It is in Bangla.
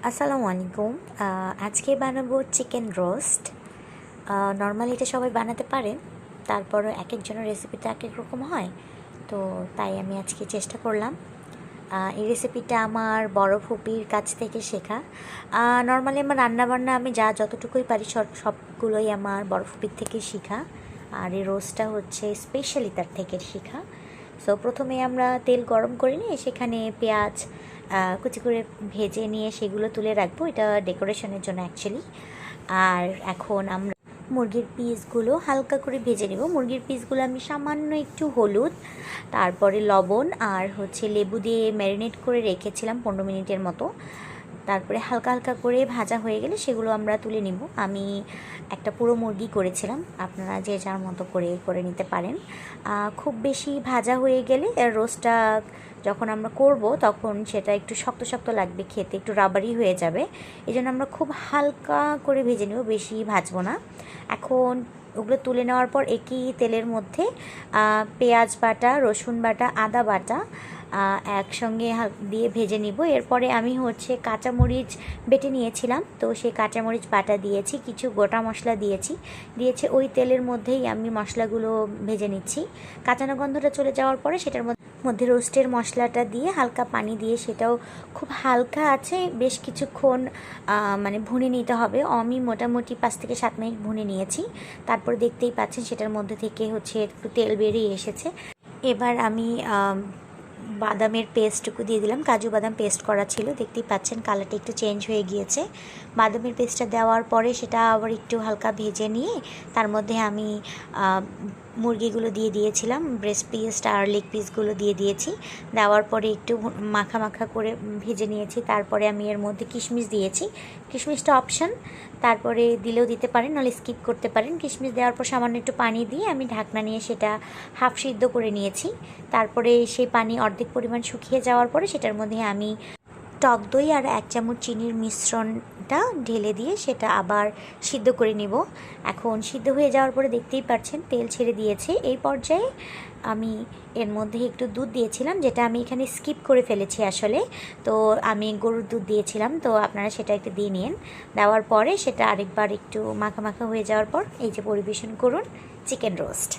আসসালামু আলাইকুম। আজকে বানাবো চিকেন রোস্ট। নর্মালি এটা সবাই বানাতে পারে, তারপরও এক একজনের রেসিপিটা এক এক রকম হয়, তো তাই আমি আজকে চেষ্টা করলাম। এই রেসিপিটা আমার বড় ফুপির কাছ থেকে শেখা। নর্মালি আমার রান্নাবান্না আমি যতটুকুই পারি সবগুলোই আমার বড় ফুপির থেকে শেখা। আর এই রোস্টটা হচ্ছে স্পেশালি তার থেকে শেখা। সো প্রথমে আমরা তেল গরম করে নিয়ে সেখানে পেঁয়াজ কুচি করে ভেজে নিয়ে সেগুলো তুলে রাখবো, এটা ডেকোরেশনের জন্য অ্যাকচুয়ালি। আর এখন আমরা মুরগির পিসগুলো হালকা করে ভেজে নেব। মুরগির পিসগুলো আমি সামান্য একটু হলুদ, তারপরে লবণ আর হচ্ছে লেবু দিয়ে ম্যারিনেট করে রেখেছিলাম 15 মিনিটের মতো। তারপরে হালকা হালকা করে ভাজা হয়ে গেলে সেগুলো আমরা তুলে নিব। আমি একটা পুরো মুরগি করেছিলাম, আপনারা যে যার মতো করে করে নিতে পারেন। খুব বেশি ভাজা হয়ে গেলে রোস্টটা যখন আমরা করব তখন সেটা একটু শক্ত শক্ত লাগবে, খেতে একটু রাবারি হয়ে যাবে। এই জন্য আমরা খুব হালকা করে ভেজে নেব, বেশি ভাজবো না। এখন ওগুলো তুলে নেওয়ার পর একই তেলের মধ্যে পেঁয়াজ বাটা, রসুন বাটা, আদা বাটা একসঙ্গে দিয়ে ভেজে নিব। এরপরে আমি হচ্ছে কাঁচামরিচ বেটে নিয়েছিলাম, তো সেই কাঁচামরিচ বাটা দিয়েছি, কিছু গোটা মশলা দিয়েছি ওই তেলের মধ্যেই আমি মশলাগুলো ভেজে নিচ্ছি। কাঁচানো গন্ধটা চলে যাওয়ার পরে সেটার মধ্যে রোস্টের মশলাটা দিয়ে হালকা পানি দিয়ে সেটাও খুব হালকা আছে বেশ কিছুক্ষণ মানে ভুনে নিতে হবে। আমি মোটামুটি 5 থেকে 7 মিনিট ভুনে নিয়েছি। তারপর দেখতেই পাচ্ছেন সেটার মধ্যে থেকে হচ্ছে একটু তেল বেরিয়ে এসেছে। এবার আমি বাদামের পেস্টটুকু দিয়ে দিলাম। কাজু বাদাম পেস্ট করা ছিল, দেখতেই পাচ্ছেন কালারটা একটু চেঞ্জ হয়ে গিয়েছে। বাদামের পেস্টটা দেওয়ার পরে সেটা আবার একটু হালকা ভেজে নিয়ে তার মধ্যে আমি মুরগিগুলো দিয়ে দিয়েছিলাম, ব্রেস্ট পিস আর লেগ পিসগুলো দিয়ে দিয়েছি। দেওয়ার পরে একটু মাখা মাখা করে ভেজে নিয়েছি। তারপরে আমি এর মধ্যে কিশমিশ দিয়েছি। কিশমিশটা অপশান, তারপরে দিলেও দিতে পারেন, নাহলে স্কিপ করতে পারেন। কিশমিশ দেওয়ার পর সামান্য একটু পানি দিয়ে আমি ঢাকনা নিয়ে সেটা হাফ সিদ্ধ করে নিয়েছি। তারপরে সেই পানি অর্ধেক পরিমাণ শুকিয়ে যাওয়ার পরে সেটার মধ্যে আমি টক দই আর 1 চামচ চিনির মিশ্রণটা ঢেলে দিয়ে সেটা আবার সিদ্ধ করে নিব। এখন সিদ্ধ হয়ে যাওয়ার পরে দেখতেই পাচ্ছেন তেল ছেড়ে দিয়েছে। এই পর্যায়ে আমি এর মধ্যে একটু দুধ দিয়েছিলাম, যেটা আমি এখানে স্কিপ করে ফেলেছি আসলে। তো আমি গরুর দুধ দিয়েছিলাম, তো আপনারা সেটা একটু দিয়ে নিন। দেওয়ার পরে সেটা আরেকবার একটু মাখা মাখা হয়ে যাওয়ার পর এই যে পরিবেশন করুন চিকেন রোস্ট।